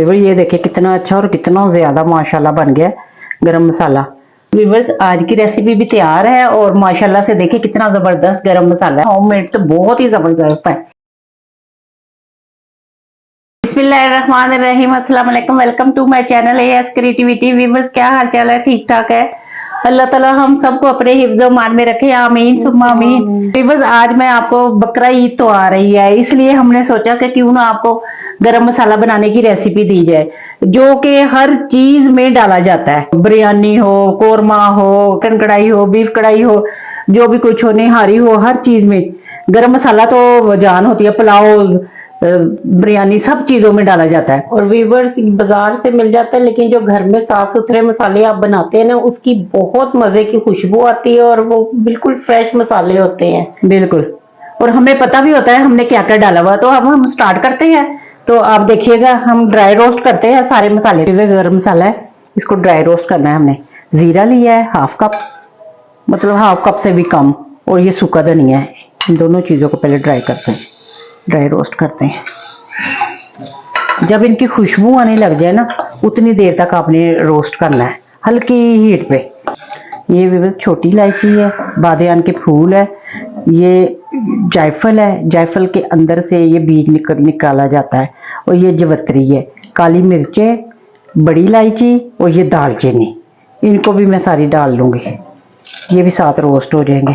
Viewers ये देखिए कितना अच्छा और कितना ज्यादा माशाल्लाह बन गया गरम मसाला। व्यूअर्स आज की रेसिपी भी तैयार है और माशाल्लाह से देखिए कितना जबरदस्त गरम मसाला है। होममेड तो बहुत ही जबरदस्त है। बिस्मिल्लाहिर्रहमानिर्रहीम, अस्सलाम वालेकुम, welcome to my channel A S creativity. Viewers क्या हाल चाल है? ठीक ठाक है। अल्लाह ताला हम सबको अपने हिफ्ज़ मान में रखे, आमीन सुम्मा आमीन। व्यूअर्स आज मैं आपको बकरा ईद तो आ रही है, इसलिए हमने सोचा कि क्यों ना आपको गरम मसाला बनाने की रेसिपी दी जाए, जो कि हर चीज में डाला जाता है। बिरयानी हो, कोरमा हो, चिकन कढ़ाई हो, बीफ कढ़ाई हो, जो भी कुछ हो, निहारी हो, हर चीज में गरम मसाला तो जान होती है। पुलाव, बिरयानी, सब चीजों में डाला जाता है। और व्यूअर्स बाजार से मिल जाता है, लेकिन जो घर में साफ सुथरे मसाले आप बनाते हैं ना, उसकी बहुत मजे की खुशबू आती है और वो बिल्कुल फ्रेश मसाले होते हैं। बिल्कुल, और हमें पता भी होता है हमने क्या क्या डाला हुआ। तो अब हम स्टार्ट करते हैं। तो आप देखिएगा हम ड्राई रोस्ट करते हैं सारे मसाले। गरम मसाला है, इसको ड्राई रोस्ट करना है हमने। जीरा लिया है हाफ कप, मतलब हाफ कप से भी कम, और ये सूखा धनिया है। इन दोनों चीजों को पहले ड्राई करते हैं, ड्राई रोस्ट करते हैं। जब इनकी खुशबू आने लग जाए ना, उतनी देर तक आपने रोस्ट करना है हल्की हीट पे। ये भी छोटी इलायची है, बादियान के फूल है, ये जायफल है, जायफल के अंदर से ये बीज निकाला जाता है, और ये जवत्री है, काली मिर्चें, बड़ी इलायची और ये दालचीनी। इनको भी मैं सारी डाल लूंगी, ये भी साथ रोस्ट हो जाएंगे।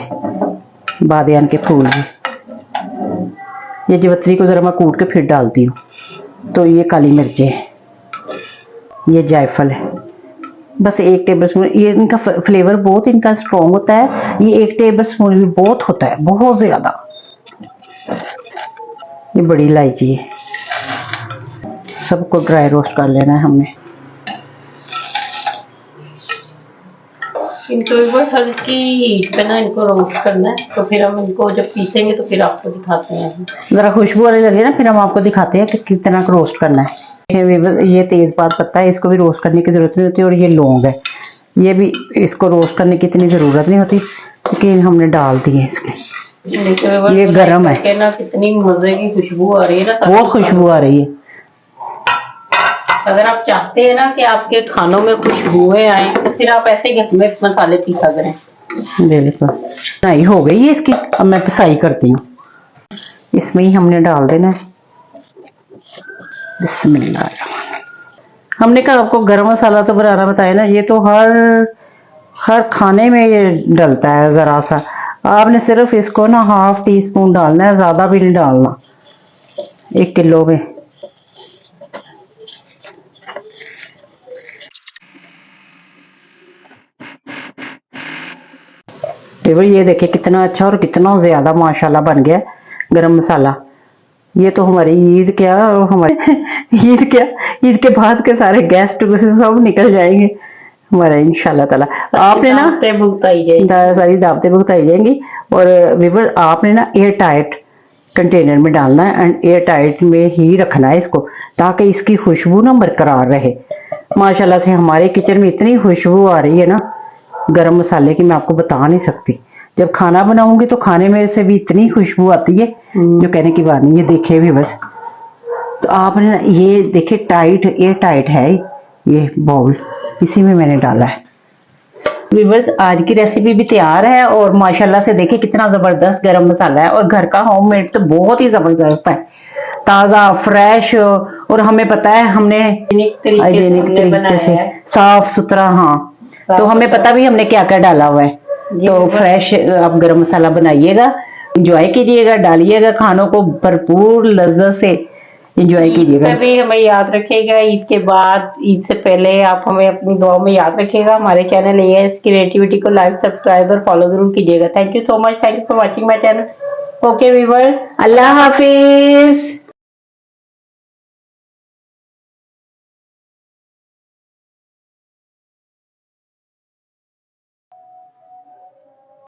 बादियान के फूल भी, ये जवत्री को जरा मैं कूट के फिर डालती हूँ। तो ये काली मिर्चें, ये जायफल है, बस 1 टेबल स्पून। ये इनका फ्लेवर बहुत इनका स्ट्रॉन्ग होता है, ये 1 टेबल स्पून भी बहुत होता है, बहुत ज्यादा। ये बड़ी इलायची है, सबको ड्राई रोस्ट कर लेना है हमने। इनको बहुत हल्की हीट पे ना इनको रोस्ट करना है, तो फिर हम इनको जब पीसेंगे तो फिर आपको दिखाते हैं। जरा खुशबू आने लगे ना, फिर हम आपको दिखाते हैं कि कितना रोस्ट करना है। ये तेजपात पत्ता है, इसको भी रोस्ट करने की जरूरत नहीं होती। और ये लौंग है, ये भी इसको रोस्ट करने की इतनी जरूरत नहीं होती, लेकिन हमने डाल दिए इसके। ये गरम है ना, कितनी मजे की खुशबू आ रही है ना, बहुत खुशबू आ रही है। अगर आप चाहते हैं ना कि आपके खानों में खुशबुएं आए, तो फिर आप ऐसे घर में मसाले पीसा करें। बिल्कुल, पिसाई हो गई है इसकी, अब मैं पिसाई करती हूँ। इसमें ही हमने डाल देना है। बिस्मिल्लाह। हमने कहा आपको गरम मसाला तो बनाना बताया ना, ये तो हर खाने में ये डलता है जरा सा। आपने सिर्फ इसको ना ½ टीस्पून डालना है, ज्यादा भी नहीं डालना 1 किलो में। ये देखिए कितना अच्छा और कितना ज्यादा माशाल्लाह बन गया गरम मसाला। ये तो हमारी ईद क्या, हमारे ईद के बाद के सारे गेस्ट सब निकल जाएंगे हमारे इंशाल्लाह ताला। आपने ना सारी दावतें भुगताई जाएंगी। और व्यूअर आपने ना एयर टाइट कंटेनर में डालना है, एंड एयर टाइट में ही रखना है इसको, ताकि इसकी खुशबू ना बरकरार रहे। माशाल्लाह से हमारे किचन में इतनी खुशबू आ रही है ना गरम मसाले की, मैं आपको बता नहीं सकती। जब खाना बनाऊंगी तो खाने में से भी इतनी खुशबू आती है जो कहने की बात नहीं। ये देखिए भी बस, तो आपने ना ये देखिए टाइट, एयर टाइट है ये बाउल, इसी में मैंने डाला है। व्यूअर्स आज की रेसिपी भी तैयार है और माशाल्लाह से देखिए कितना जबरदस्त गरम मसाला है। और घर का होममेड तो बहुत ही जबरदस्त है, ताजा फ्रेश। और हमें पता है हमने तरीके से साफ सुथरा, हाँ, तो हमें पता भी हमने क्या क्या डाला हुआ है। तो फ्रेश आप गरम मसाला बनाइएगा, इंजॉय कीजिएगा, डालिएगा, खानों को भरपूर लज्जत से इंजॉय कीजिएगा। भी हमें याद रखिएगा, ईद के बाद, ईद से पहले आप हमें अपनी दुआ में याद रखिएगा। हमारे चैनल एएस क्रिएटिविटी को लाइक, सब्सक्राइब और फॉलो जरूर कीजिएगा। Thank you so much, thank you for watching my channel. Okay viewers, Allah Hafiz.